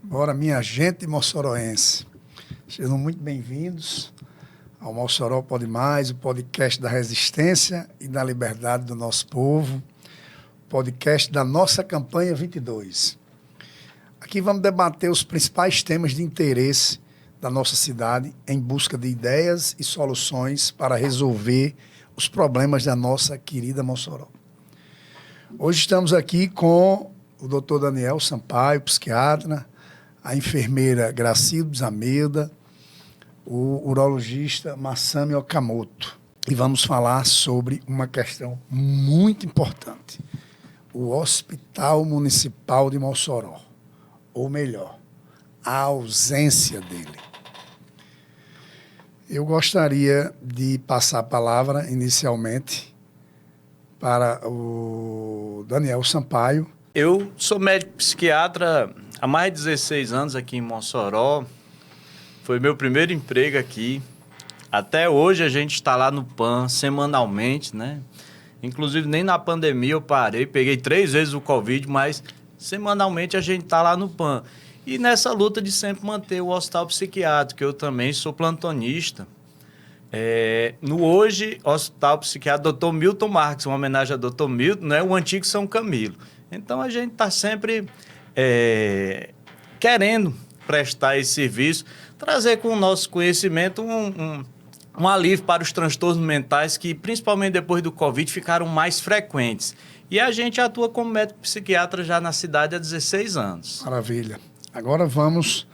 Bora, minha gente moçoroense. Sejam muito bem-vindos ao Mossoró Pode Mais, o podcast da resistência e da liberdade do nosso povo, podcast da nossa campanha 22. Aqui vamos debater os principais temas de interesse da nossa cidade em busca de ideias e soluções para resolver os problemas da nossa querida Mossoró. Hoje estamos aqui com o Dr. Daniel Sampaio, psiquiatra, a enfermeira Gracildes Almeida, o urologista Masami Okamoto. E vamos falar sobre uma questão muito importante. O Hospital Municipal de Mossoró. Ou melhor, a ausência dele. Eu gostaria de passar a palavra, inicialmente, para o Daniel Sampaio. Eu sou médico psiquiatra há mais de 16 anos aqui em Mossoró. Foi meu primeiro emprego aqui. Até hoje a gente está lá no PAN semanalmente, né? Inclusive nem na pandemia eu parei, peguei 3 vezes o Covid, mas semanalmente a gente está lá no PAN. E nessa luta de sempre manter o hospital psiquiátrico, eu também sou plantonista. No hoje, Hospital Psiquiátrico Dr. Milton Marques, uma homenagem a Dr. Milton, né? O antigo São Camilo. Então a gente está sempre querendo prestar esse serviço, trazer com o nosso conhecimento um alívio para os transtornos mentais que, principalmente depois do Covid, ficaram mais frequentes. E a gente atua como médico psiquiatra já na cidade há 16 anos. Maravilha. Agora vamos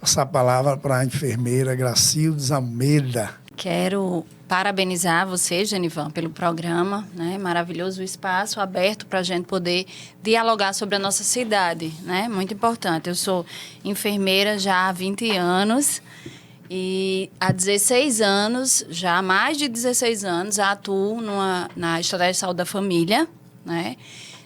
passar a palavra para a enfermeira Gracildes Almeida. Quero parabenizar você, Genivan, pelo programa, né? Maravilhoso o espaço aberto para a gente poder dialogar sobre a nossa cidade, né? Muito importante. Eu sou enfermeira já há 20 anos e há 16 anos, já há mais de 16 anos, atuo na Estratégia de Saúde da Família, né?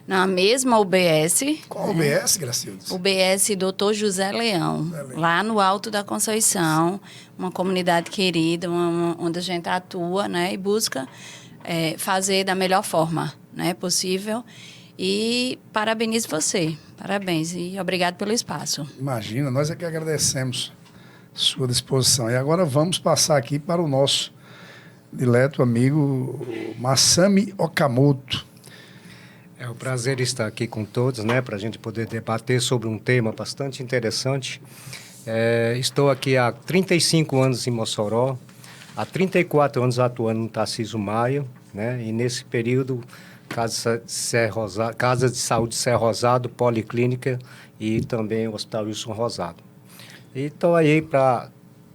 Na mesma UBS. Qual UBS, Gracildes? UBS Dr. José Leão, lá no Alto da Conceição, uma comunidade querida, onde a gente atua, né, e busca fazer da melhor forma, né, possível. E parabenizo você, parabéns e obrigado pelo espaço. Imagina, nós é que agradecemos sua disposição. E agora vamos passar aqui para o nosso dileto amigo Masami Okamoto. É um prazer estar aqui com todos, né, para a gente poder debater sobre um tema bastante interessante. Estou aqui há 35 anos em Mossoró, há 34 anos atuando no Tarcísio Maia, né, e nesse período, Casa de Saúde Serra Rosado, Policlínica e também o Hospital Wilson Rosado. E estou aí para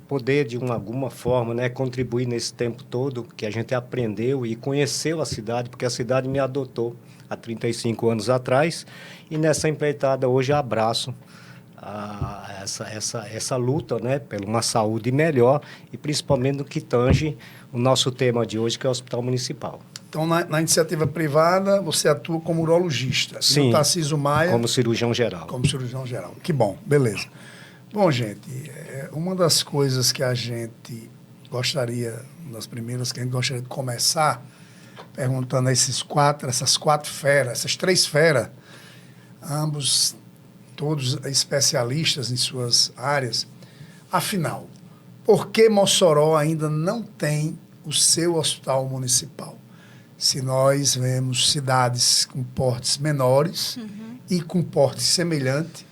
poder, de alguma forma, né, contribuir nesse tempo todo que a gente aprendeu e conheceu a cidade, porque a cidade me adotou há 35 anos atrás, e nessa empreitada hoje abraço essa luta, né, por uma saúde melhor e principalmente no que tange o nosso tema de hoje, que é o Hospital Municipal. Então, na iniciativa privada, você atua como urologista. Sim, e no Tarcísio Maia, como cirurgião geral. Como cirurgião geral. Que bom, beleza. Bom, gente, uma das coisas que a gente gostaria, uma das primeiras que a gente gostaria de começar, perguntando a essas quatro feras, essas 3 feras, ambos, todos especialistas em suas áreas. Afinal, por que Mossoró ainda não tem o seu hospital municipal? Se nós vemos cidades com portes menores e com portes semelhantes,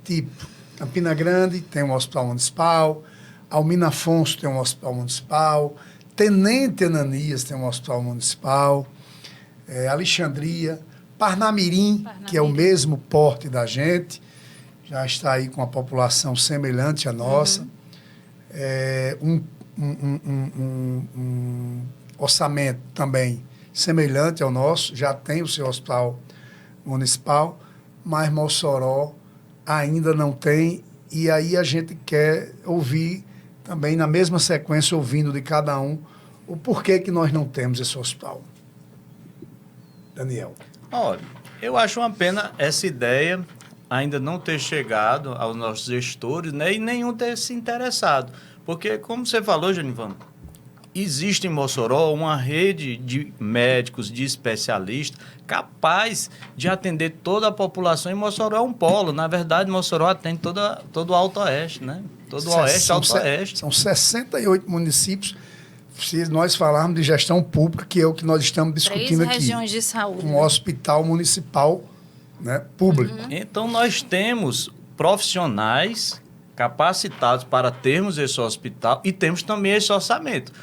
tipo Campina Grande tem um hospital municipal, Almina Afonso tem um hospital municipal, Tenente Ananias tem um hospital municipal, Alexandria, Parnamirim, que é o mesmo porte da gente, já está aí com a população semelhante à nossa, um orçamento também semelhante ao nosso, já tem o seu hospital municipal, mas Mossoró ainda não tem, e aí a gente quer ouvir também, na mesma sequência, ouvindo de cada um, o porquê que nós não temos esse hospital. Daniel. Olha, eu acho uma pena essa ideia ainda não ter chegado aos nossos gestores, né, e nenhum ter se interessado. Porque, como você falou, Genivan, existe em Mossoró uma rede de médicos, de especialistas, capaz de atender toda a população. E Mossoró é um polo. Na verdade, Mossoró atende todo o Alto Oeste, né? Todo o Oeste, Alto Oeste. São 68 municípios. Se nós falarmos de gestão pública, que é o que nós estamos discutindo 3 aqui. regiões de saúde. Um hospital municipal, né, público. Então, nós temos profissionais capacitados para termos esse hospital e temos também esse orçamento.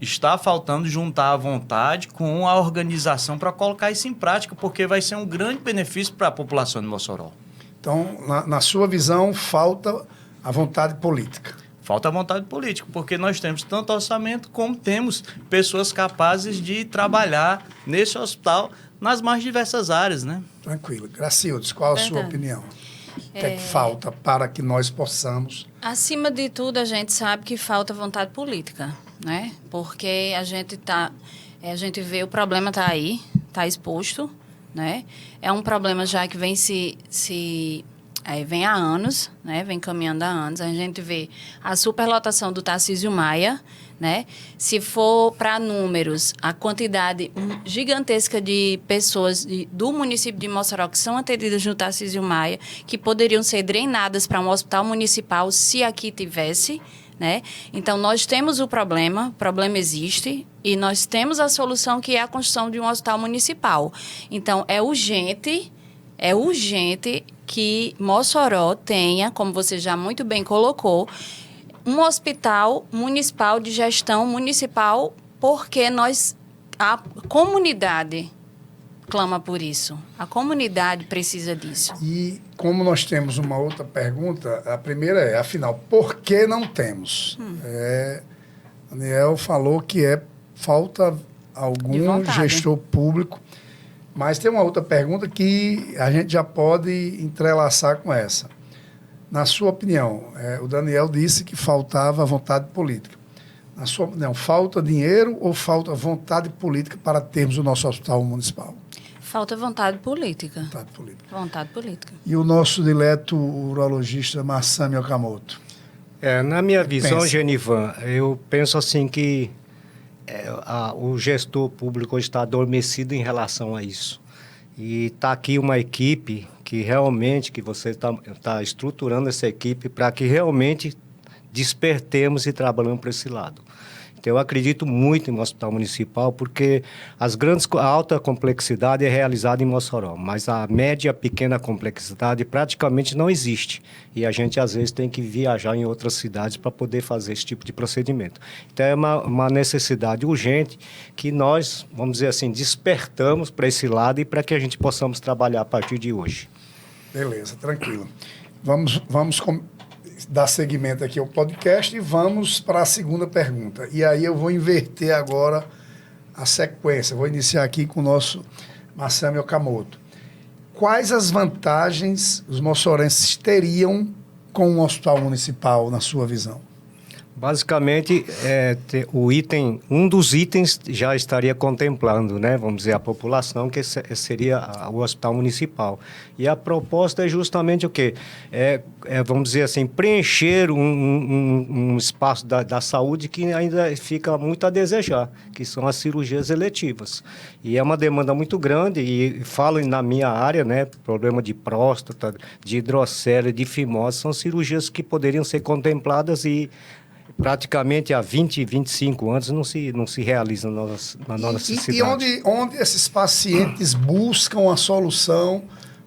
Está faltando juntar a vontade com a organização para colocar isso em prática, porque vai ser um grande benefício para a população de Mossoró. Então, na sua visão, falta a vontade política. Falta a vontade política, porque nós temos tanto orçamento como temos pessoas capazes de trabalhar nesse hospital nas mais diversas áreas, né? Tranquilo. Gracildes, qual a sua opinião? O que é que falta para que nós possamos... Acima de tudo, a gente sabe que falta vontade política, né? Porque a gente vê o problema está aí, está exposto, né? É um problema já que vem vem há anos, né? Vem caminhando há anos. A gente vê a superlotação do Tarcísio Maia, né? Se for para números, a quantidade gigantesca de pessoas do município de Mossoró que são atendidas no Tarcísio Maia, que poderiam ser drenadas para um hospital municipal se aqui tivesse, né? Então, nós temos o problema existe, e nós temos a solução, que é a construção de um hospital municipal. Então, é urgente que Mossoró tenha, como você já muito bem colocou, um hospital municipal de gestão municipal, porque a comunidade clama por isso. A comunidade precisa disso. E como nós temos uma outra pergunta, a primeira é, afinal, por que não temos? Daniel falou que falta algum gestor público, mas tem uma outra pergunta que a gente já pode entrelaçar com essa. Na sua opinião, o Daniel disse que faltava vontade política. Na sua opinião, falta dinheiro ou falta vontade política para termos o nosso hospital municipal? Falta vontade política. Vontade política. Vontade política. E o nosso dileto urologista Massami Okamoto? Na minha visão, Genivan, eu penso assim que o gestor público está adormecido em relação a isso. E está aqui uma equipe que realmente, que você está estruturando essa equipe para que realmente despertemos e trabalhemos para esse lado. Então, eu acredito muito no hospital municipal, porque a alta complexidade é realizada em Mossoró, mas a média, pequena complexidade praticamente não existe. E a gente, às vezes, tem que viajar em outras cidades para poder fazer esse tipo de procedimento. Então, é uma necessidade urgente que nós, vamos dizer assim, despertamos para esse lado e para que a gente possamos trabalhar a partir de hoje. Beleza, tranquilo. Vamos dar seguimento aqui ao podcast e vamos para a segunda pergunta. E aí eu vou inverter agora a sequência. Vou iniciar aqui com o nosso Massami Okamoto. Quais as vantagens os mossorenses teriam com um hospital municipal, na sua visão? Basicamente, um dos itens já estaria contemplando, né, vamos dizer, a população, que seria o hospital municipal. E a proposta é justamente o quê? Vamos dizer assim, preencher um espaço da saúde que ainda fica muito a desejar, que são as cirurgias eletivas. E é uma demanda muito grande, e falo na minha área, né, problema de próstata, de hidrocele, de fimose, são cirurgias que poderiam ser contempladas e praticamente há 20, 25 anos não se realiza na nossa cidade. E onde esses pacientes buscam a solução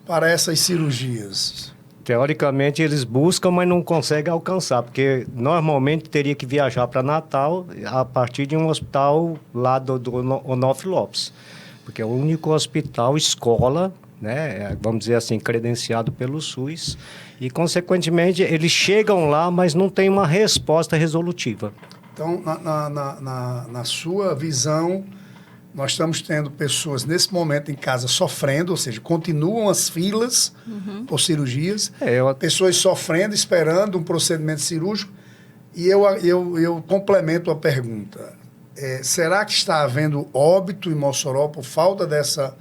para essas cirurgias? Teoricamente eles buscam, mas não conseguem alcançar, porque normalmente teria que viajar para Natal a partir de um hospital lá do Onofre Lopes, porque é o único hospital escola, né, vamos dizer assim, credenciado pelo SUS, e, consequentemente, eles chegam lá, mas não tem uma resposta resolutiva. Então, na sua visão, nós estamos tendo pessoas, nesse momento, em casa sofrendo, ou seja, continuam as filas por cirurgias, pessoas sofrendo, esperando um procedimento cirúrgico, e eu complemento a pergunta. Será que está havendo óbito em Mossoró por falta dessa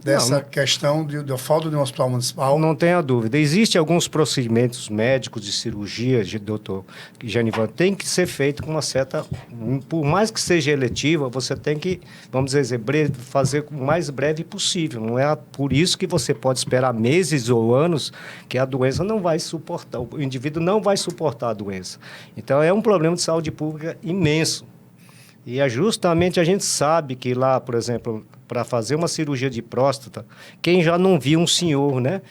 dessa questão da falta de um hospital municipal? Não tenha dúvida. Existem alguns procedimentos médicos de cirurgia, doutor Genivan, tem que ser feito com uma certa... Por mais que seja eletiva, você tem que, vamos dizer, fazer o mais breve possível. Não é por isso que você pode esperar meses ou anos que a doença não vai suportar, o indivíduo não vai suportar a doença. Então, é um problema de saúde pública imenso. E é justamente a gente sabe que lá, por exemplo, para fazer uma cirurgia de próstata, quem já não viu um senhor, né,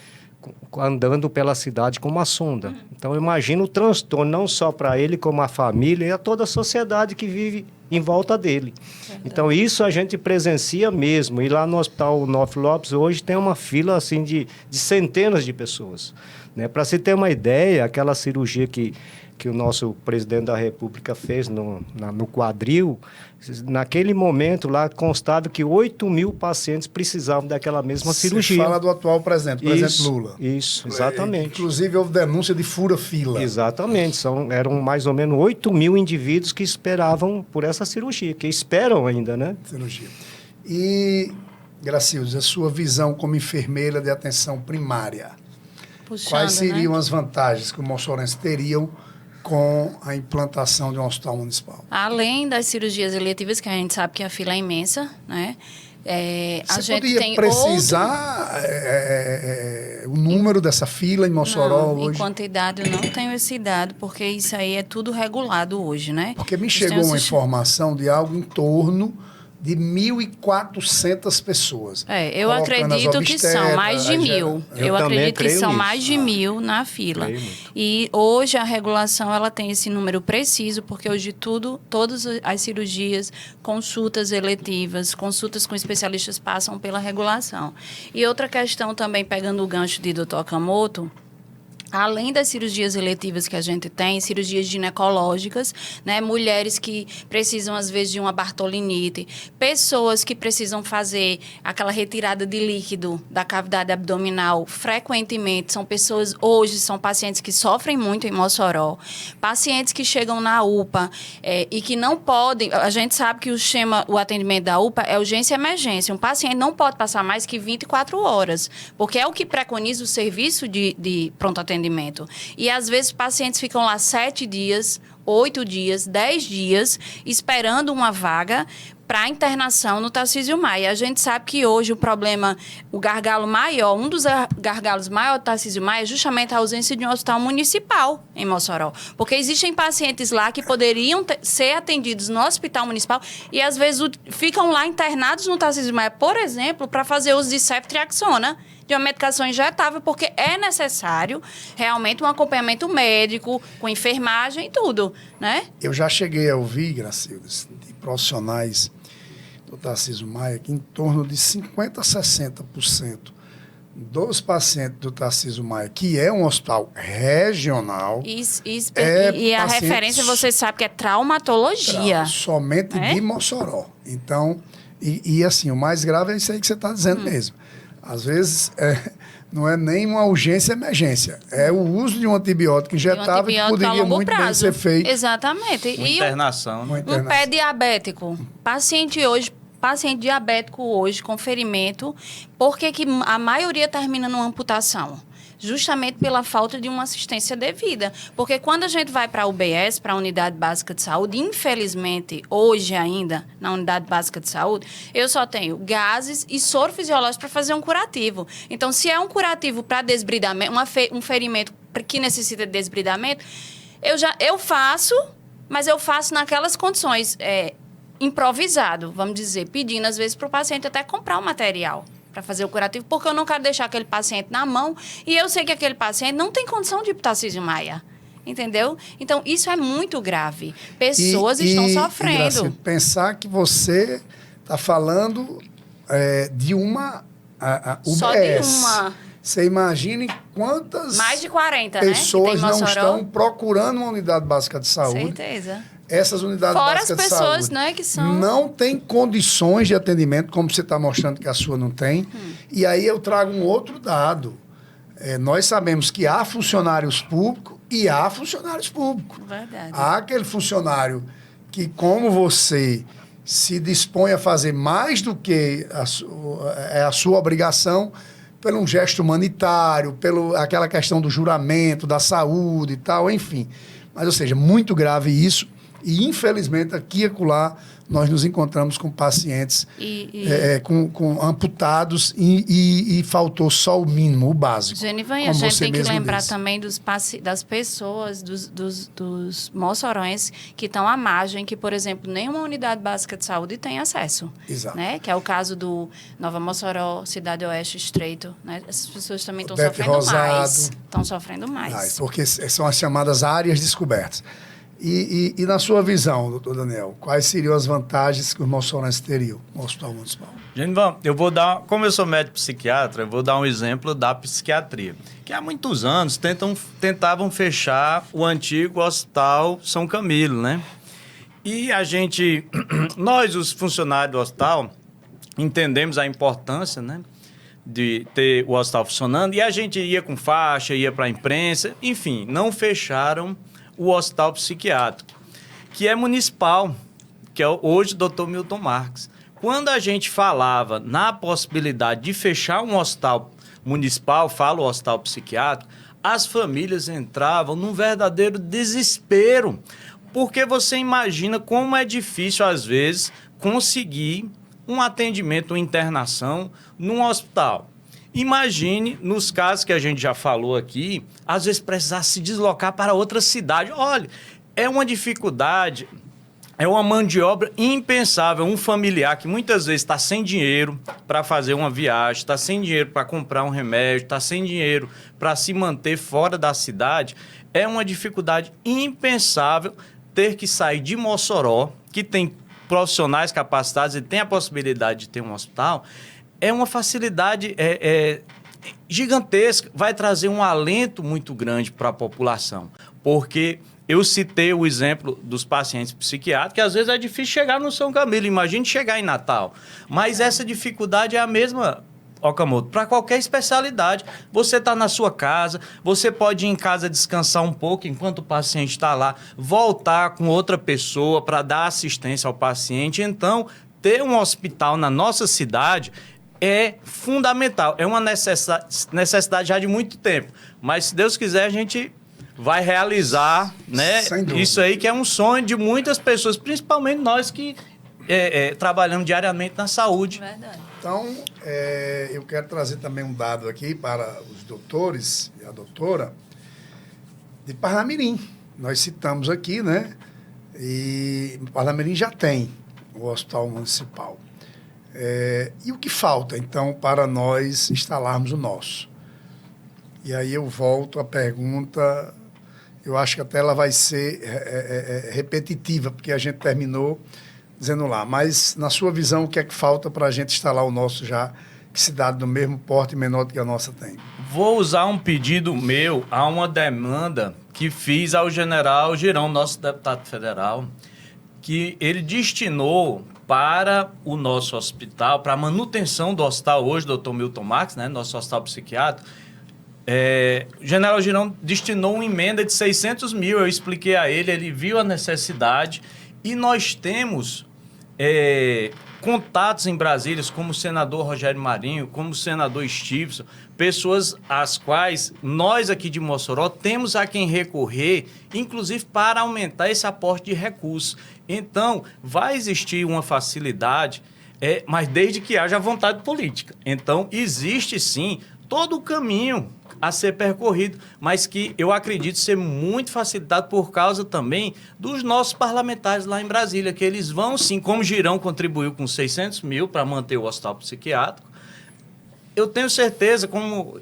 andando pela cidade com uma sonda? Então, imagina o transtorno, não só para ele, como a família e a toda a sociedade que vive em volta dele. Verdade. Então, isso a gente presencia mesmo. E lá no Hospital Onofre Lopes, hoje tem uma fila assim, de centenas de pessoas. Né? Para se ter uma ideia, aquela cirurgia que o nosso presidente da República fez no quadril, naquele momento lá constava que 8.000 pacientes precisavam daquela mesma cirurgia. Você fala do atual presidente, o presidente Lula. Isso, exatamente. Inclusive houve denúncia de fura-fila. Exatamente, eram mais ou menos 8.000 indivíduos que esperavam por essa cirurgia, que esperam ainda, né? Cirurgia. E, Gracildes, a sua visão como enfermeira de atenção primária, quais seriam as vantagens que os mossorenses teriam com a implantação de um hospital municipal? Além das cirurgias eletivas, que a gente sabe que a fila é imensa, né? A Você gente poderia tem precisar o número dessa fila em Mossoró não, hoje? Em quantidade eu não tenho esse dado, porque isso aí é tudo regulado hoje, né? Porque me chegou uma informação de algo em torno de 1.400 pessoas. Eu acredito que são mais de 1.000. Eu acredito que são mais de 1.000 na fila. E hoje a regulação ela tem esse número preciso, porque hoje todas as cirurgias, consultas eletivas, consultas com especialistas passam pela regulação. E outra questão também, pegando o gancho de Dr. Okamoto, além das cirurgias eletivas que a gente tem, cirurgias ginecológicas, né? Mulheres que precisam, às vezes, de uma bartolinite, pessoas que precisam fazer aquela retirada de líquido da cavidade abdominal frequentemente, são pacientes que sofrem muito em Mossoró, pacientes que chegam na UPA e que não podem, a gente sabe que o atendimento da UPA é urgência e emergência, um paciente não pode passar mais que 24 horas, porque é o que preconiza o serviço de pronto atendimento. E, às vezes, pacientes ficam lá 7 dias, 8 dias, 10 dias, esperando uma vaga para internação no Tarcísio Maia. A gente sabe que hoje o gargalo maior, um dos gargalos maiores do Tarcísio Maia é justamente a ausência de um hospital municipal em Mossoró. Porque existem pacientes lá que poderiam ser atendidos no hospital municipal e, às vezes, ficam lá internados no Tarcísio Maia, por exemplo, para fazer uso de ceftriaxona, de uma medicação injetável, porque é necessário realmente um acompanhamento médico, com enfermagem e tudo, né? Eu já cheguei a ouvir, Gracildes, de profissionais do Tarcísio Maia, que em torno de 50% a 60% dos pacientes do Tarcísio Maia, que é um hospital regional... E a referência, você sabe que é traumatologia. Somente de Mossoró. Então, assim, o mais grave é isso aí que você está dizendo mesmo. Às vezes, não é nem uma urgência, emergência. É o uso de um antibiótico injetável que poderia muito bem ser feito. Exatamente. Uma internação. Um pé diabético. Paciente diabético hoje, com ferimento, por que a maioria termina numa amputação? Justamente pela falta de uma assistência devida. Porque quando a gente vai para a UBS, para a Unidade Básica de Saúde, infelizmente, hoje ainda, na Unidade Básica de Saúde, eu só tenho gases e soro fisiológico para fazer um curativo. Então, se é um curativo para desbridamento, um ferimento que necessita de desbridamento, eu faço, mas eu faço naquelas condições, improvisado, vamos dizer, pedindo, às vezes, para o paciente até comprar o material para fazer o curativo, porque eu não quero deixar aquele paciente na mão e eu sei que aquele paciente não tem condição de ir para o Tarcísio Maia. Entendeu? Então, isso é muito grave. Pessoas estão sofrendo. Graça, pensar que você está falando de uma UBS. Só de uma. Você imagine quantas mais de 40, pessoas não estão procurando uma unidade básica de saúde. Certeza. Essas unidades Fora básicas as pessoas, de saúde, né, que são... não têm condições de atendimento, como você está mostrando que a sua não tem. E aí eu trago um outro dado. Nós sabemos que há funcionários públicos e há funcionários públicos. Verdade. Há aquele funcionário que, como você, se dispõe a fazer mais do que a sua obrigação por um gesto humanitário, aquela questão do juramento, da saúde e tal, enfim. Mas, ou seja, muito grave isso. E, infelizmente, aqui e acolá, nós nos encontramos com pacientes com amputados e faltou só o mínimo, o básico. Genivan, e a gente tem que lembrar também das pessoas, dos mossorões que estão à margem, que, por exemplo, nenhuma unidade básica de saúde tem acesso. Exato. Né? Que é o caso do Nova Mossoró, Cidade Oeste Estreito. Né? Essas pessoas também estão sofrendo mais. Estão sofrendo mais. Porque são as chamadas áreas descobertas. E na sua visão, doutor Daniel, quais seriam as vantagens que os moçorenses teriam no Hospital Municipal? Genivan, como eu sou médico psiquiatra, eu vou dar um exemplo da psiquiatria, que há muitos anos tentavam fechar o antigo Hospital São Camilo, né? E nós, os funcionários do hospital, entendemos a importância, né, de ter o hospital funcionando, e a gente ia com faixa, ia para a imprensa, enfim, não fecharam o hospital psiquiátrico, que é municipal, que é hoje o Dr. Milton Marques. Quando a gente falava na possibilidade de fechar um hospital municipal, falo hospital psiquiátrico, as famílias entravam num verdadeiro desespero, porque você imagina como é difícil, às vezes, conseguir um atendimento, uma internação num hospital. Imagine, nos casos que a gente já falou aqui, às vezes precisar se deslocar para outra cidade. Olha, é uma dificuldade, é uma mão de obra impensável. Um familiar que muitas vezes está sem dinheiro para fazer uma viagem, está sem dinheiro para comprar um remédio, está sem dinheiro para se manter fora da cidade, é uma dificuldade impensável ter que sair de Mossoró, que tem profissionais capacitados e tem a possibilidade de ter um hospital. É uma facilidade gigantesca, vai trazer um alento muito grande para a população, porque eu citei o exemplo dos pacientes psiquiátricos, que às vezes é difícil chegar no São Camilo, imagine chegar em Natal, mas essa dificuldade é a mesma, Okamoto, para qualquer especialidade. Você está na sua casa, você pode ir em casa descansar um pouco enquanto o paciente está lá, voltar com outra pessoa para dar assistência ao paciente. Então, ter um hospital na nossa cidade é fundamental, é uma necessidade já de muito tempo. Mas, se Deus quiser, a gente vai realizar, né, isso aí, que é um sonho de muitas pessoas, principalmente nós que trabalhamos diariamente na saúde. Verdade. Então, eu quero trazer também um dado aqui para os doutores e a doutora de Parnamirim. Nós citamos aqui, né? E Parnamirim já tem o hospital municipal. E o que falta, então, para nós instalarmos o nosso? E aí eu volto à pergunta, eu acho que até ela vai ser repetitiva, porque a gente terminou dizendo lá. Mas, na sua visão, o que é que falta para a gente instalar o nosso já, que cidade do mesmo porte menor do que a nossa tem? Vou usar um pedido meu a uma demanda que fiz ao general Girão, nosso deputado federal, que ele destinou para o nosso hospital, para a manutenção do hospital hoje, Dr. Milton Marques, né, nosso hospital psiquiátrico. O general Girão destinou uma emenda de 600 mil, eu expliquei a ele, ele viu a necessidade, e nós temos contatos em Brasília, como o senador Rogério Marinho, como o senador Stevenson, pessoas às quais nós aqui de Mossoró temos a quem recorrer, inclusive para aumentar esse aporte de recursos. Então, vai existir uma facilidade, mas desde que haja vontade política. Então, existe sim todo o caminho a ser percorrido, mas que eu acredito ser muito facilitado por causa também dos nossos parlamentares lá em Brasília, que eles vão sim, como Girão contribuiu com 600 mil para manter o hospital psiquiátrico, eu tenho certeza, como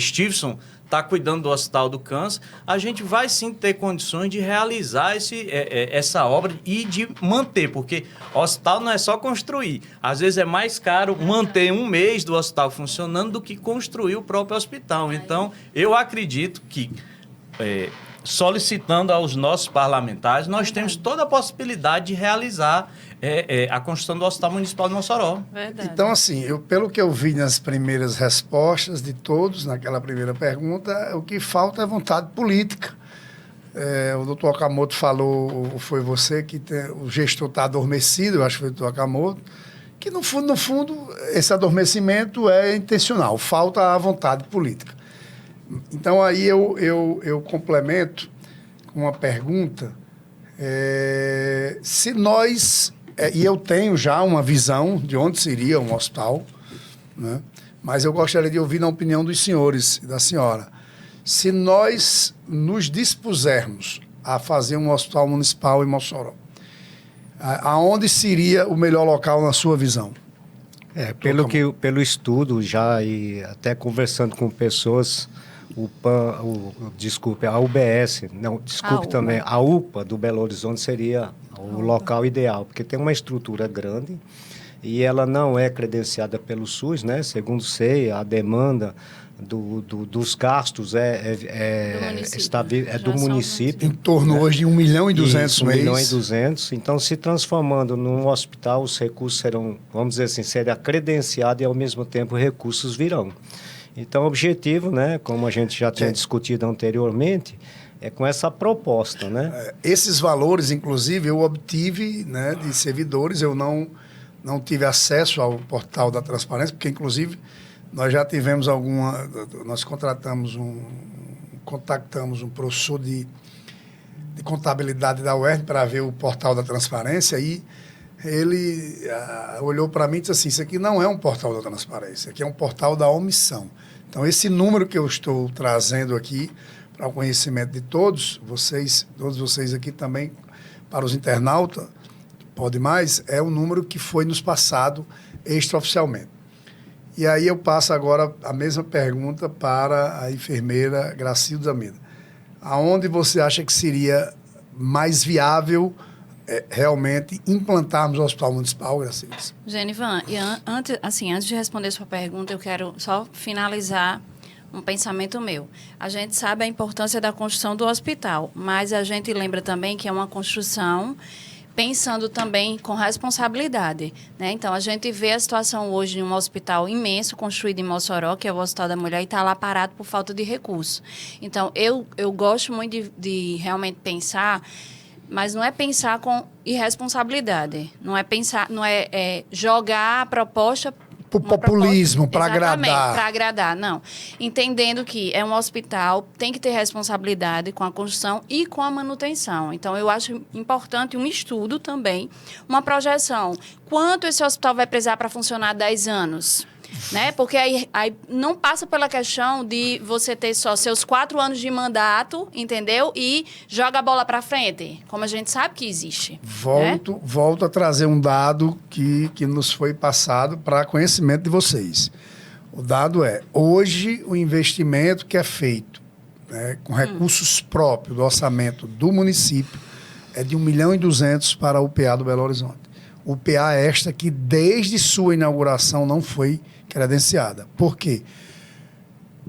Stevenson está cuidando do Hospital do Câncer, a gente vai sim ter condições de realizar essa obra e de manter, porque hospital não é só construir. Às vezes é mais caro manter um mês do hospital funcionando do que construir o próprio hospital. Então, eu acredito que, solicitando aos nossos parlamentares, nós temos toda a possibilidade de realizar a construção do Hospital Municipal de Mossoró. Verdade. Então, assim, pelo que eu vi nas primeiras respostas de todos, naquela primeira pergunta, o que falta é vontade política. O doutor Okamoto falou, foi você que o gestor está adormecido, eu acho que foi o doutor Okamoto, que no fundo, esse adormecimento é intencional, falta a vontade política. Então, aí eu complemento com uma pergunta, se nós, e eu tenho já uma visão de onde seria um hospital, né? Mas eu gostaria de ouvir a opinião dos senhores e da senhora. Se nós nos dispusermos a fazer um hospital municipal em Mossoró, aonde seria o melhor local na sua visão? Pelo estudo já e até conversando com pessoas, a UBS, não, desculpe também, a UPA do Belo Horizonte seria o local ideal, porque tem uma estrutura grande e ela não é credenciada pelo SUS, né? Segundo sei, a demanda dos gastos do município. Em torno hoje de 1 milhão e 200 1 mês. 1 milhão e 200. Então, se transformando num hospital, os recursos serão, vamos dizer assim, será credenciado e, ao mesmo tempo, recursos virão. Então, o objetivo, né, como a gente já tinha discutido anteriormente, é com essa proposta, né? Esses valores, inclusive, eu obtive, né, de servidores, eu não tive acesso ao portal da transparência, porque, inclusive, nós já tivemos nós contactamos um professor de contabilidade da UERN para ver o portal da transparência e ele olhou para mim e disse assim, isso aqui não é um portal da transparência, isso aqui é um portal da omissão. Então, esse número que eu estou trazendo aqui para o conhecimento de todos vocês aqui também, para os internautas, pode mais, é um número que foi nos passado extraoficialmente. E aí eu passo agora a mesma pergunta para a enfermeira Gracilda Almeida. Aonde você acha que seria mais viável realmente implantarmos o Hospital Municipal, Gracilda? Genivan, antes de responder sua pergunta, eu quero só finalizar um pensamento meu. A gente sabe a importância da construção do hospital, mas a gente lembra também que é uma construção pensando também com responsabilidade, né? Então, a gente vê a situação hoje de um hospital imenso construído em Mossoró, que é o Hospital da Mulher, e está lá parado por falta de recursos. Então, eu gosto muito de realmente pensar, mas não é pensar com irresponsabilidade. Não é jogar a proposta o populismo, para agradar. Para agradar, não. Entendendo que é um hospital, tem que ter responsabilidade com a construção e com a manutenção. Então, eu acho importante um estudo também, uma projeção. Quanto esse hospital vai precisar para funcionar 10 anos? Né? Porque aí não passa pela questão de você ter só seus 4 anos de mandato, entendeu? E joga a bola para frente, como a gente sabe que existe. Volto a trazer um dado que nos foi passado para conhecimento de vocês. O dado hoje o investimento que é feito, né, com recursos próprios do orçamento do município é de 1 milhão e 200 para a UPA do Belo Horizonte. UPA esta que desde sua inauguração não foi credenciada. Por quê?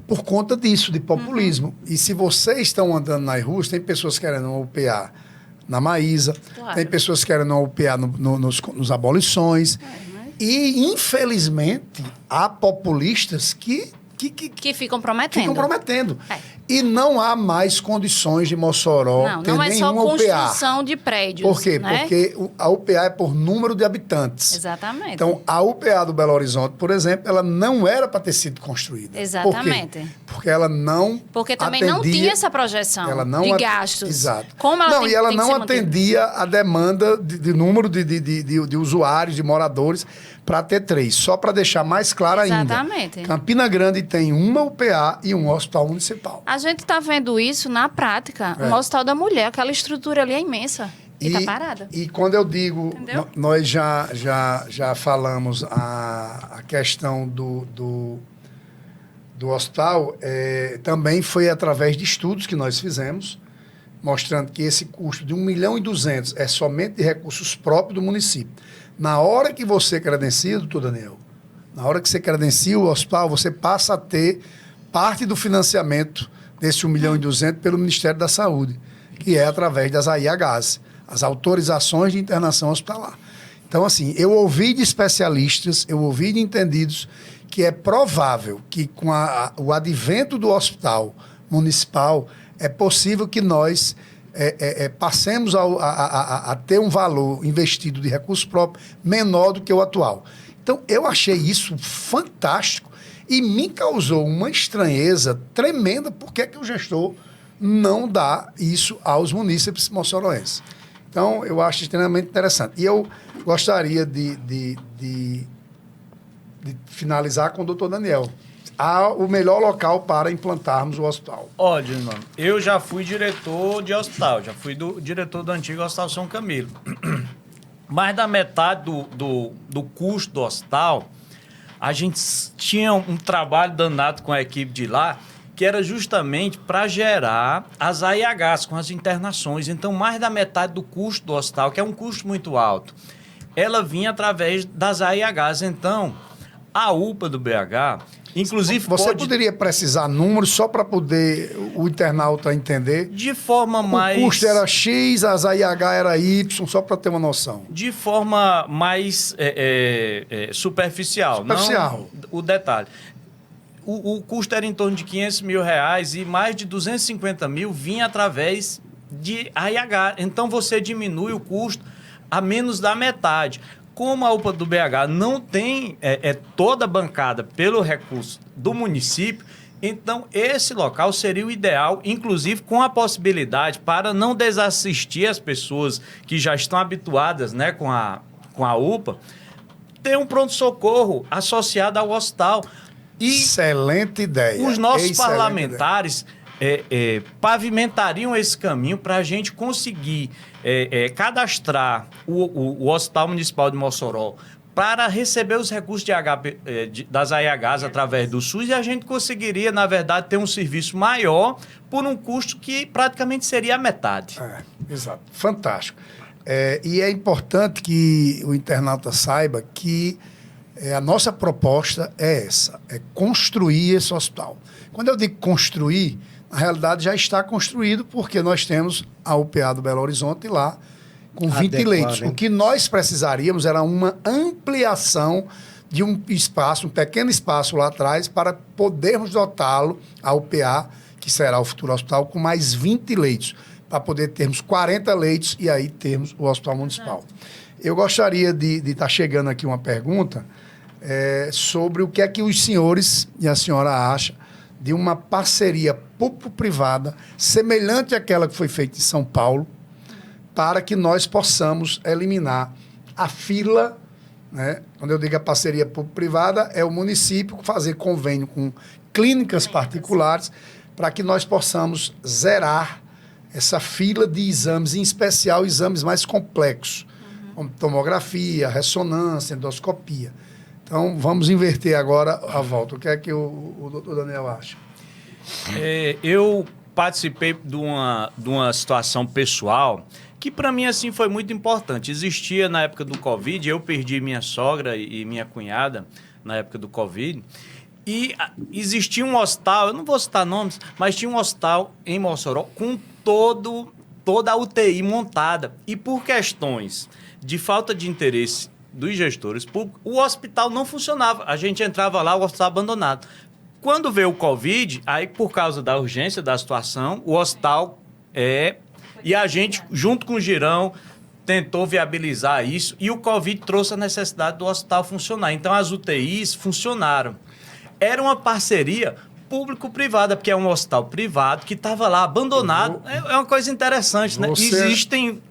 Por conta disso, de populismo. E se vocês estão andando nas ruas, tem pessoas querendo uma UPA na Maísa, tem pessoas querendo uma UPA nos abolições. E, infelizmente, há populistas que ficam prometendo. E não há mais condições de Mossoró ter nenhuma UPA. Não é só construção de prédios. Por quê? Né? Porque a UPA é por número de habitantes. Exatamente. Então, a UPA do Belo Horizonte, por exemplo, ela não era para ter sido construída. Exatamente. Por quê? Porque ela não Porque também não tinha essa projeção de gastos. Exato. Como ela e ela não atendia a demanda de número de usuários, de moradores, para ter 3. Só para deixar mais claro ainda. Exatamente. Campina Grande tem uma UPA e um hospital municipal. A gente está vendo isso na prática. O Hospital da Mulher, aquela estrutura ali é imensa. E está parada. E quando eu digo, nós já falamos a questão do hospital, também foi através de estudos que nós fizemos, mostrando que esse custo de 1 milhão e 200 é somente de recursos próprios do município. Na hora que você credencia, doutor Daniel, na hora que você credencia o hospital, você passa a ter parte do financiamento desse 1 milhão e 200 pelo Ministério da Saúde, que é através das AIHs, as autorizações de internação hospitalar. Então, assim, eu ouvi de especialistas, eu ouvi de entendidos que é provável que com o advento do hospital municipal é possível que nós passemos a ter um valor investido de recursos próprios menor do que o atual. Então, eu achei isso fantástico e me causou uma estranheza tremenda porque que o gestor não dá isso aos munícipes moçoroenses. Então, eu acho extremamente interessante. E eu gostaria de finalizar com o doutor Daniel. Há o melhor local para implantarmos o hospital. Olha, irmão, eu já fui diretor de hospital, já fui diretor do antigo Hospital São Camilo. Mais da metade do custo do hospital, a gente tinha um trabalho danado com a equipe de lá, que era justamente para gerar as AIHs com as internações. Então, mais da metade do custo do hospital, que é um custo muito alto, ela vinha através das AIHs. Então, a UPA do BH, inclusive... Você poderia precisar números só para poder o internauta entender? De forma mais... O custo era X, as AIH era Y, só para ter uma noção. De forma mais superficial. Superficial. Não o detalhe. O custo era em torno de R$500 mil e mais de 250 mil vinha através de AIH. Então, você diminui o custo a menos da metade. Como a UPA do BH não tem toda bancada pelo recurso do município, então esse local seria o ideal, inclusive com a possibilidade para não desassistir as pessoas que já estão habituadas, né, com a UPA, ter um pronto-socorro associado ao hospital. E excelente ideia. Os nossos parlamentares pavimentariam esse caminho para a gente conseguir cadastrar o Hospital Municipal de Mossoró para receber os recursos das AIHs através do SUS, e a gente conseguiria, na verdade, ter um serviço maior por um custo que praticamente seria a metade. Exato. Fantástico. E é importante que o internauta saiba que a nossa proposta é essa, é construir esse hospital. Quando eu digo construir, na realidade já está construído, porque nós temos a UPA do Belo Horizonte lá com 20 leitos. Hein? O que nós precisaríamos era uma ampliação de um espaço, um pequeno espaço lá atrás, para podermos dotá-lo, a UPA, que será o futuro hospital, com mais 20 leitos, para poder termos 40 leitos e aí termos o Hospital Municipal. Eu gostaria de estar chegando aqui uma pergunta sobre o que é que os senhores e a senhora acham de uma parceria público-privada semelhante àquela que foi feita em São Paulo, para que nós possamos eliminar a fila, né? Quando eu digo a parceria público-privada, é o município fazer convênio com clínicas particulares para que nós possamos zerar essa fila de exames, em especial exames mais complexos, como tomografia, ressonância, endoscopia. Então, vamos inverter agora a volta. O que é que o doutor Daniel acha? Eu participei de uma situação pessoal que, para mim, assim, foi muito importante. Existia, na época do Covid, eu perdi minha sogra e minha cunhada na época do Covid, e existia um hospital, eu não vou citar nomes, mas tinha um hospital em Mossoró com toda a UTI montada. E por questões de falta de interesse dos gestores públicos, o hospital não funcionava. A gente entrava lá, o hospital abandonado. Quando veio o Covid, aí por causa da urgência da situação, o hospital e a gente, junto com o Girão, tentou viabilizar isso, e o Covid trouxe a necessidade do hospital funcionar. Então, as UTIs funcionaram. Era uma parceria público-privada, porque é um hospital privado que estava lá abandonado. É uma coisa interessante, né? Existem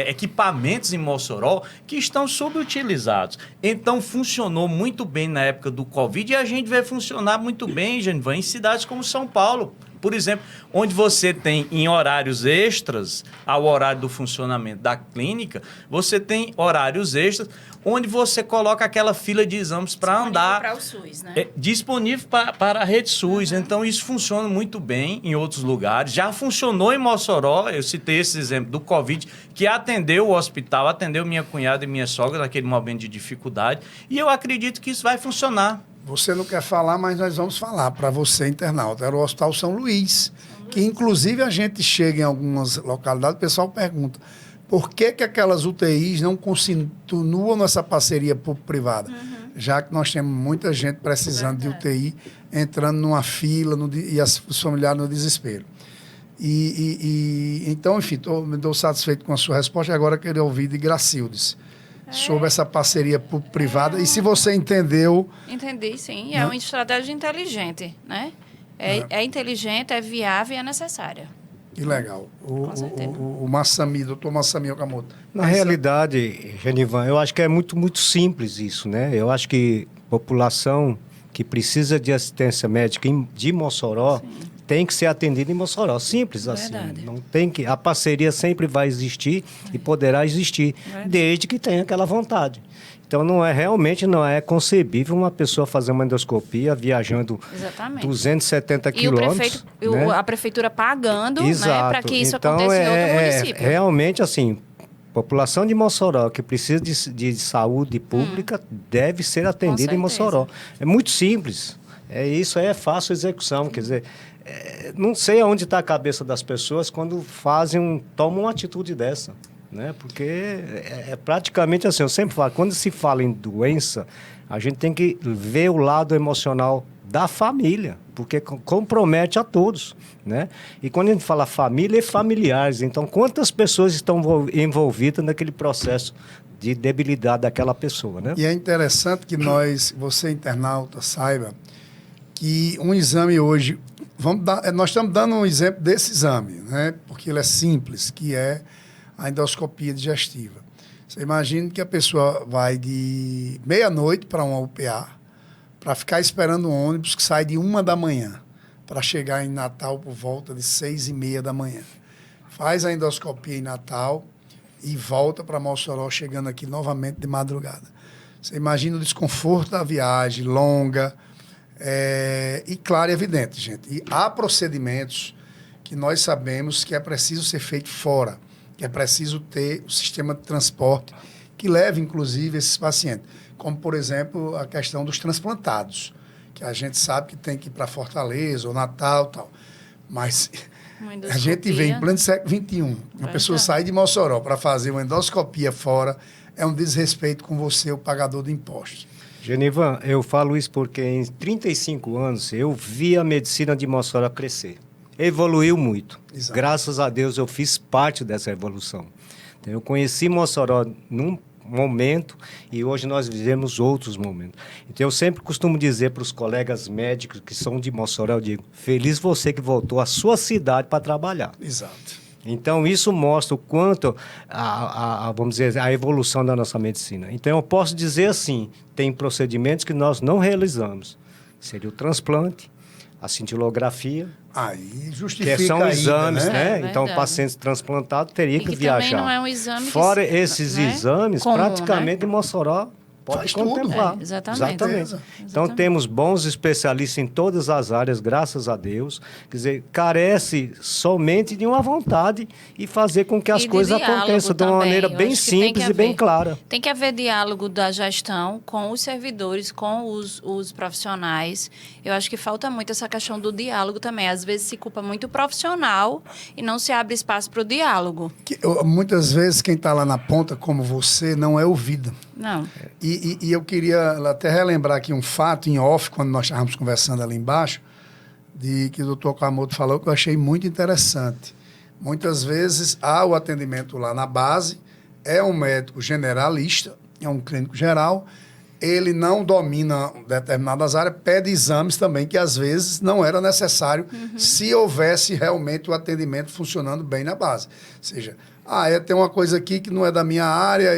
equipamentos em Mossoró que estão subutilizados. Então, funcionou muito bem na época do Covid, e a gente vê funcionar muito bem, Genivan, em cidades como São Paulo, por exemplo, onde você tem, em horários extras ao horário do funcionamento da clínica, você tem horários extras onde você coloca aquela fila de exames para andar. Para o SUS, né? Disponível para a rede SUS. Então, isso funciona muito bem em outros lugares. Já funcionou em Mossoró. Eu citei esse exemplo do Covid, que atendeu o hospital, atendeu minha cunhada e minha sogra naquele momento de dificuldade. E eu acredito que isso vai funcionar. Você não quer falar, mas nós vamos falar para você, internauta. Era o Hospital São Luís, que inclusive a gente chega em algumas localidades, o pessoal pergunta por que aquelas UTIs não continuam nessa parceria público-privada, já que nós temos muita gente precisando de UTI, entrando numa fila e os familiares no desespero. Então, enfim, me dou satisfeito com a sua resposta e agora queria ouvir de Gracildes sobre essa parceria público-privada. E se você entendeu... Entendi, sim. É uma estratégia inteligente, né? É inteligente, é viável e é necessária. Que legal. Com certeza. O Massami, doutor Massami Okamoto. Na realidade, Genivan, eu acho que é muito simples isso, né? Eu acho que a população que precisa de assistência médica de Mossoró tem que ser atendida em Mossoró. Simples assim. Verdade. Não tem que, a parceria sempre vai existir e poderá existir, desde que tenha aquela vontade. Então, realmente não é concebível uma pessoa fazer uma endoscopia viajando Exatamente. 270 E quilômetros. a prefeitura pagando, Exato. né, para que isso então, aconteça em outro município. Realmente, assim, população de Mossoró que precisa de saúde pública deve ser atendida em Mossoró. É muito simples. Isso aí é fácil execução. Quer dizer, não sei aonde está a cabeça das pessoas quando tomam uma atitude dessa. Né? Porque é praticamente assim, eu sempre falo, quando se fala em doença, a gente tem que ver o lado emocional da família, porque compromete a todos, né? E quando a gente fala família, é familiares. Então, quantas pessoas estão envolvidas naquele processo de debilidade daquela pessoa, né? E é interessante que você internauta, saiba que um exame hoje, nós estamos dando um exemplo desse exame, né? Porque ele é simples, que é a endoscopia digestiva. Você imagina que a pessoa vai de meia-noite para uma UPA, para ficar esperando um ônibus que sai de 1 da manhã, para chegar em Natal por volta de 6h30 da manhã. Faz a endoscopia em Natal e volta para Mossoró, chegando aqui novamente de madrugada. Você imagina o desconforto da viagem longa, e claro e evidente, gente. E há procedimentos que nós sabemos que é preciso ser feito fora, que é preciso ter o sistema de transporte que leve, inclusive, esses pacientes. Como, por exemplo, a questão dos transplantados, que a gente sabe que tem que ir para Fortaleza ou Natal e tal. Mas a gente vê em pleno século XXI, uma pessoa sair de Mossoró para fazer uma endoscopia fora, é um desrespeito com você, o pagador de impostos. Genivan, eu falo isso porque em 35 anos eu vi a medicina de Mossoró crescer. Evoluiu muito. Exato. Graças a Deus eu fiz parte dessa evolução. Então, eu conheci Mossoró num momento e hoje nós vivemos outros momentos. Então eu sempre costumo dizer para os colegas médicos que são de Mossoró, eu digo, feliz você que voltou à sua cidade para trabalhar. Exato. Então isso mostra o quanto, vamos dizer, a evolução da nossa medicina. Então eu posso dizer assim, tem procedimentos que nós não realizamos. Seria o transplante, a cintilografia, aí justifica que são ainda, exames, né? É então, verdade. pacientes transplantados teriam que viajar. Também não é um exame Fora esses né? exames, comum, praticamente né? em Mossoró pode Faz tudo. contemplar. Exatamente. Então, temos bons especialistas em todas as áreas, graças a Deus. Quer dizer, carece somente de uma vontade e fazer com que as coisas aconteçam de uma maneira bem simples e bem clara. Tem que haver diálogo da gestão com os servidores, com os profissionais. Eu acho que falta muito essa questão do diálogo também. Às vezes se culpa muito o profissional e não se abre espaço para o diálogo. Muitas vezes quem está lá na ponta, como você, não é ouvido. Não. E eu queria até relembrar aqui um fato em off, quando nós estávamos conversando ali embaixo, de que o doutor Okamoto falou, que eu achei muito interessante. Muitas vezes há o atendimento lá na base, é um médico generalista, é um clínico geral, ele não domina determinadas áreas, pede exames também, que às vezes não era necessário se houvesse realmente o atendimento funcionando bem na base. Ou seja, tem uma coisa aqui que não é da minha área,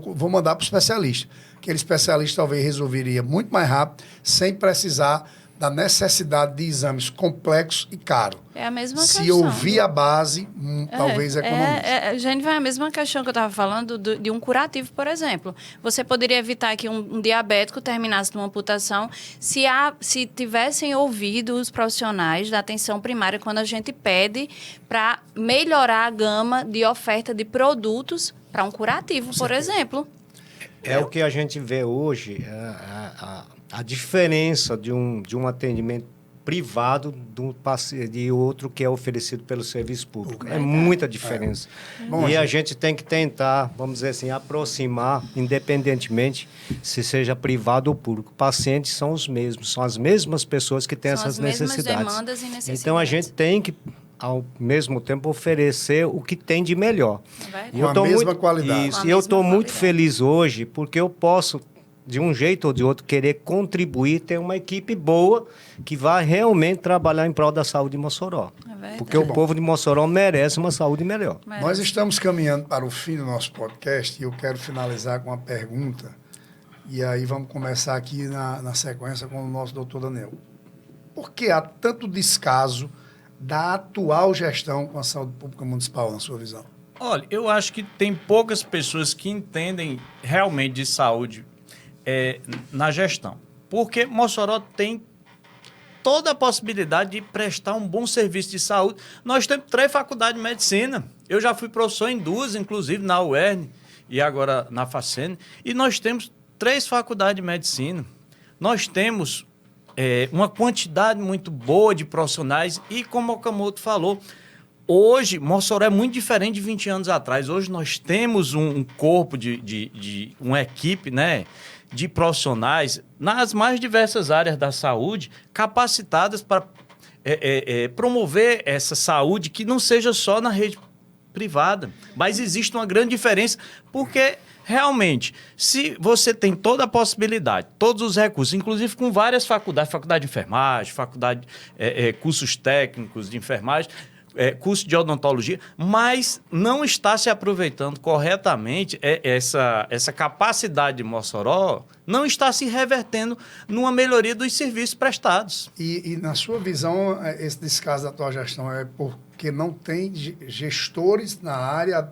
vou mandar para o especialista. Aquele especialista talvez resolveria muito mais rápido, sem precisar da necessidade de exames complexos e caros. É a mesma Se questão. ouvir a base, talvez economize. Gente, vai a mesma questão que eu estava falando de um curativo, por exemplo. Você poderia evitar que um diabético terminasse numa amputação se tivessem ouvido os profissionais da atenção primária quando a gente pede para melhorar a gama de oferta de produtos para um curativo, por exemplo. É o que a gente vê hoje, a diferença de um atendimento privado de outro que é oferecido pelo serviço público. É muita diferença. E a gente tem que tentar, vamos dizer assim, aproximar, independentemente se seja privado ou público. Pacientes são os mesmos, são as mesmas pessoas que têm essas necessidades. Demandas e necessidades. Então a gente tem que ao mesmo tempo, oferecer o que tem de melhor. É E Com a tô mesma muito, qualidade. Isso, Com a e eu mesma estou muito qualidade. feliz hoje, porque eu posso, de um jeito ou de outro, querer contribuir, ter uma equipe boa que vai realmente trabalhar em prol da saúde de Mossoró. É verdade. Porque o povo de Mossoró merece uma saúde melhor. Nós estamos caminhando para o fim do nosso podcast e eu quero finalizar com uma pergunta. E aí vamos começar aqui na sequência com o nosso doutor Daniel. Por que há tanto descaso da atual gestão com a saúde pública municipal, na sua visão? Olha, eu acho que tem poucas pessoas que entendem realmente de saúde na gestão. Porque Mossoró tem toda a possibilidade de prestar um bom serviço de saúde. Nós temos 3 faculdades de medicina. Eu já fui professor em 2, inclusive na UERN e agora na FACEN. E nós temos 3 faculdades de medicina. Nós temos uma quantidade muito boa de profissionais e, como o Okamoto falou, hoje Mossoró é muito diferente de 20 anos atrás. Hoje nós temos um corpo de uma equipe, né, de profissionais nas mais diversas áreas da saúde, capacitadas para promover essa saúde que não seja só na rede privada. Mas existe uma grande diferença, porque realmente, se você tem toda a possibilidade, todos os recursos, inclusive com várias faculdades, faculdade de enfermagem, cursos técnicos de enfermagem, curso de odontologia, mas não está se aproveitando corretamente essa capacidade de Mossoró, não está se revertendo numa melhoria dos serviços prestados. E na sua visão, esse descaso da atual gestão é porque não tem gestores na área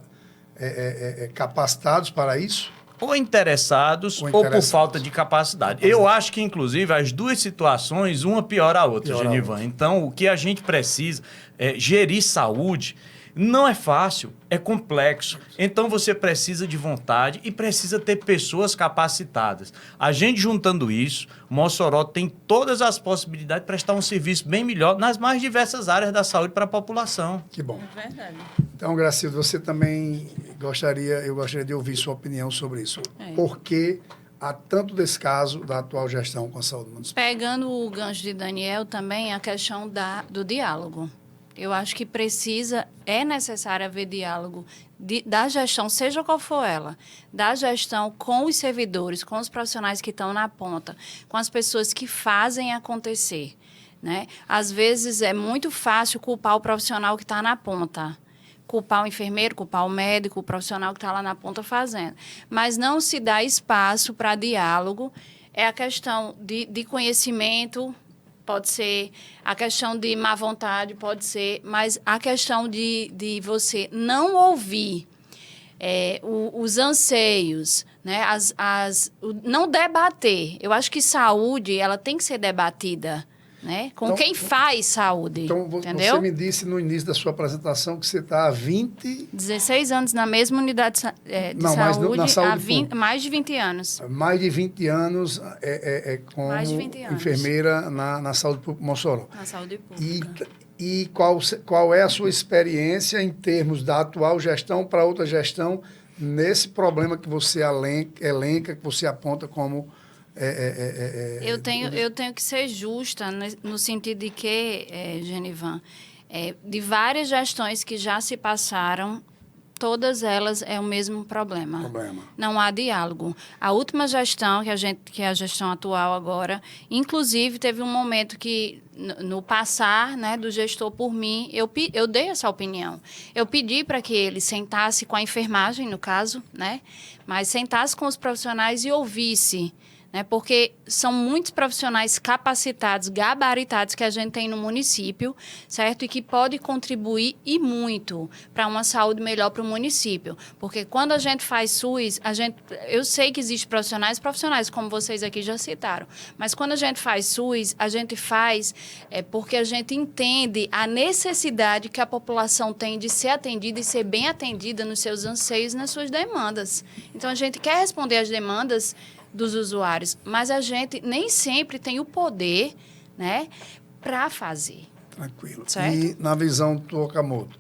capacitados para isso? Ou interessados, ou por falta de capacidade. Eu acho que, inclusive, as duas situações, uma piora a outra, Genivan. Então, o que a gente precisa é gerir saúde. Não é fácil, é complexo. Então, você precisa de vontade e precisa ter pessoas capacitadas. A gente juntando isso, Mossoró tem todas as possibilidades de prestar um serviço bem melhor nas mais diversas áreas da saúde para a população. Que bom. É verdade. Então, Gracildo, você também eu gostaria de ouvir sua opinião sobre isso. Por que há tanto descaso da atual gestão com a saúde municipal? Pegando o gancho de Daniel também, a questão do diálogo. Eu acho que é necessário haver diálogo da gestão, seja qual for ela, da gestão com os servidores, com os profissionais que estão na ponta, com as pessoas que fazem acontecer, né? Às vezes é muito fácil culpar o profissional que está na ponta, culpar o enfermeiro, culpar o médico, o profissional que está lá na ponta fazendo. Mas não se dá espaço para diálogo. É a questão de conhecimento, pode ser a questão de má vontade, pode ser, mas a questão de você não ouvir os anseios, né? Não debater. Eu acho que saúde ela tem que ser debatida, né? Com quem faz saúde. Então, entendeu? você me disse no início da sua apresentação que você está há 16 anos na mesma unidade de Não, mas saúde, na saúde mais de 20 anos. mais de 20 anos como Mais de 20 anos. enfermeira na saúde pública Mossoró. Na saúde pública. E qual é a sua experiência em termos da atual gestão para outra gestão nesse problema que você elenca, que você aponta como... Eu tenho que ser justa no sentido de que, Genivan, de várias gestões que já se passaram, todas elas é o mesmo problema. Não há diálogo. A última gestão, que é a gestão atual agora, inclusive teve um momento que, no passar, né, do gestor por mim, eu dei essa opinião. Eu pedi para que ele sentasse com a enfermagem, no caso, né, mas sentasse com os profissionais e ouvisse, né, porque são muitos profissionais capacitados, gabaritados que a gente tem no município, certo? E que pode contribuir e muito para uma saúde melhor para o município. Porque quando a gente faz SUS, eu sei que existem profissionais como vocês aqui já citaram, mas quando a gente faz SUS, a gente faz porque a gente entende a necessidade que a população tem de ser atendida e ser bem atendida nos seus anseios e nas suas demandas. Então, a gente quer responder às demandas dos usuários, mas a gente nem sempre tem o poder, né, para fazer. Tranquilo. Certo? E na visão do Okamoto,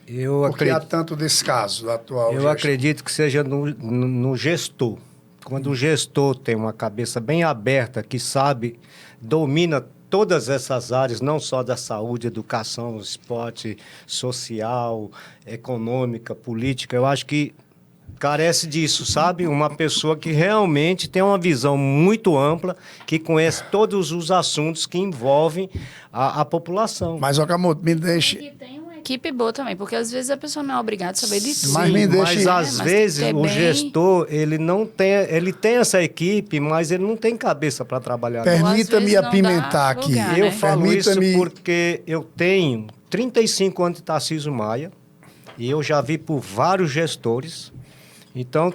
por que há tanto descaso da atual gestão? Eu acredito que seja no gestor. Quando o gestor tem uma cabeça bem aberta, que sabe, domina todas essas áreas, não só da saúde, educação, esporte, social, econômica, política, eu acho que carece disso, sabe? Uma pessoa que realmente tem uma visão muito ampla, que conhece todos os assuntos que envolvem a população. Mas, Okamoto, me deixe... E tem uma equipe boa também, porque às vezes a pessoa não é obrigada a saber de tudo. Mas me deixe- Mas às Mas vezes tem que ter o bem- gestor, ele tem essa equipe, mas ele não tem cabeça para trabalhar. Per- Permita-me vezes não apimentar dá aqui. lugar, Eu né? falo isso Permita-me- porque eu tenho 35 anos de Tarcísio Maia e eu já vi por vários gestores. Então,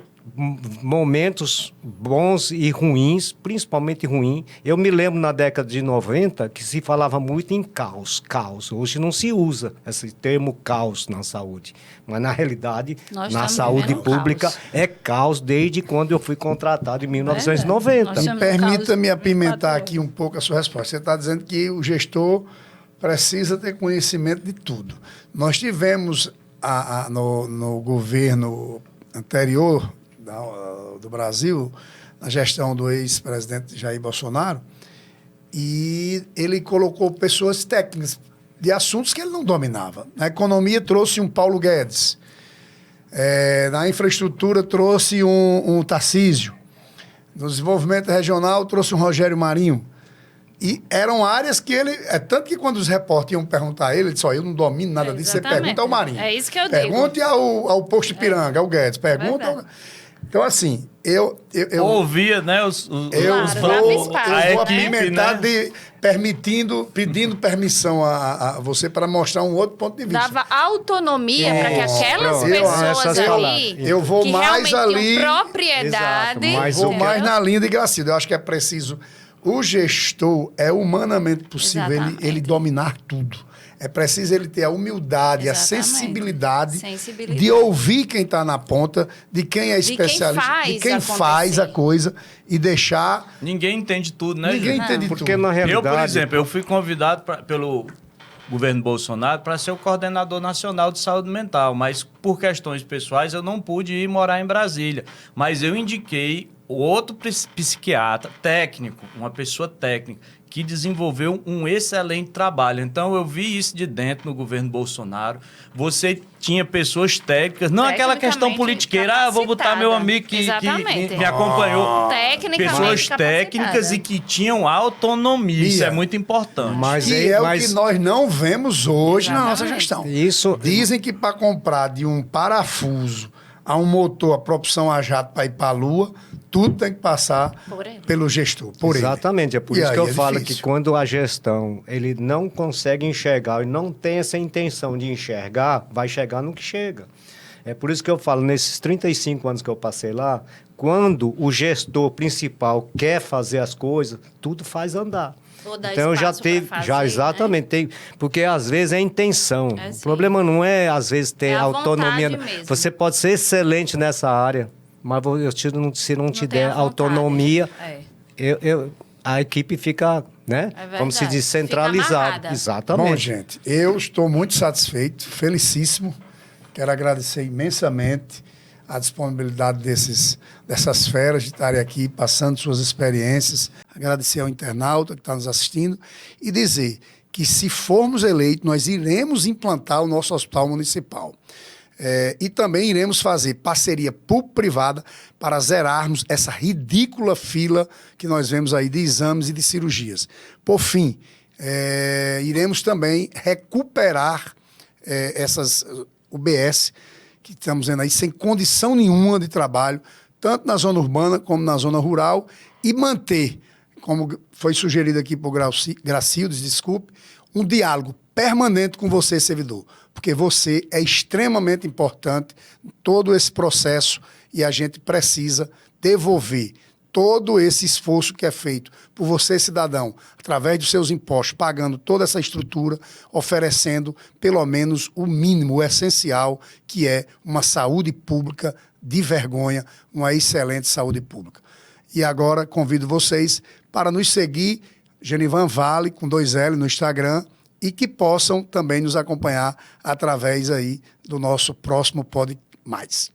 momentos bons e ruins, principalmente ruim. Eu me lembro na década de 90 que se falava muito em caos. Hoje não se usa esse termo caos na saúde. Mas, na realidade, Nós na estamos saúde vivendo pública caos. é caos desde quando eu fui contratado em Nós 1990. estamos- Permita-me caos apimentar 24 aqui um pouco a sua resposta. Você está dizendo que o gestor precisa ter conhecimento de tudo. Nós tivemos no governo anterior do Brasil, na gestão do ex-presidente Jair Bolsonaro, e ele colocou pessoas técnicas de assuntos que ele não dominava. Na economia trouxe um Paulo Guedes, na infraestrutura trouxe um Tarcísio, no desenvolvimento regional trouxe um Rogério Marinho. E eram áreas que ele... tanto que quando os repórteres iam perguntar a ele, ele disse, eu não domino nada disso, você Exatamente. pergunta ao Marinho. É isso que eu digo. Pergunte ao Posto Ipiranga, ao Guedes, pergunta... Verdade. Então, assim, eu Ouvia, né, os Claro, vou, dava espaço, eu vou né? apimentar pedindo permissão a você para mostrar um outro ponto de vista. Dava autonomia para que aquelas pronto. pessoas Essas ali palavras. Eu vou que mais realmente ali- tinham propriedade. Exato, mas Vou entendeu? mais na linha de Gracilda. Eu acho que é preciso... O gestor é humanamente possível Exatamente. ele dominar tudo. É preciso ele ter a humildade, a Exatamente. sensibilidade de ouvir quem está na ponta, de quem é De quem especialista, faz de quem acontecer. faz a coisa e deixar... Ninguém entende tudo, né, Ninguém gente? entende Porque tudo. na realidade... Eu, por exemplo, eu fui convidado pelo governo Bolsonaro para ser o coordenador nacional de saúde mental, mas por questões pessoais eu não pude ir morar em Brasília. Mas eu indiquei outro psiquiatra técnico, uma pessoa técnica, que desenvolveu um excelente trabalho. Então, eu vi isso de dentro no governo Bolsonaro. Você tinha pessoas técnicas, não aquela questão politiqueira, vou botar meu amigo que Exatamente. me acompanhou. Tecnicamente Pessoas capacitada. técnicas e que tinham autonomia. Isso Ia. é muito importante. Mas Que aí- é mas- o que nós não vemos hoje na nossa Exatamente. gestão. Isso- Dizem que para comprar de um parafuso a um motor, a propulsão a jato para ir para a Lua, tudo tem que passar Por ele. pelo gestor, por ele. Exatamente, é por E isso aí que eu é falo difícil. que quando a gestão ele não consegue enxergar e não tem essa intenção de enxergar, vai chegar no que chega. É por isso que eu falo, nesses 35 anos que eu passei lá, quando o gestor principal quer fazer as coisas, tudo faz andar. Vou dar Então eu já espaço pra teve, fazer, já né? exatamente, porque às vezes é intenção. É, O sim. problema não é às vezes ter É a autonomia. vontade mesmo. Você pode ser excelente nessa área, mas se não te tem a der vontade. autonomia, É. a equipe fica, né? É verdade. Como se diz, Fica centralizada. amarrada. Exatamente. Bom, gente, eu estou muito satisfeito, felicíssimo. Quero agradecer imensamente a disponibilidade dessas feras de estarem aqui passando suas experiências. Agradecer ao internauta que está nos assistindo e dizer que, se formos eleitos, nós iremos implantar o nosso hospital municipal. E também iremos fazer parceria público-privada para zerarmos essa ridícula fila que nós vemos aí de exames e de cirurgias. Por fim, iremos também recuperar essas UBS que estamos vendo aí sem condição nenhuma de trabalho, tanto na zona urbana como na zona rural, e manter, como foi sugerido aqui por Gracildes, desculpe, um diálogo permanente com você, servidor, porque você é extremamente importante em todo esse processo e a gente precisa devolver todo esse esforço que é feito por você, cidadão, através dos seus impostos, pagando toda essa estrutura, oferecendo pelo menos o mínimo, o essencial, que é uma saúde pública de vergonha, uma excelente saúde pública. E agora convido vocês para nos seguir, Genivan Vale, com 2L no Instagram, e que possam também nos acompanhar através aí do nosso próximo Pod Mais.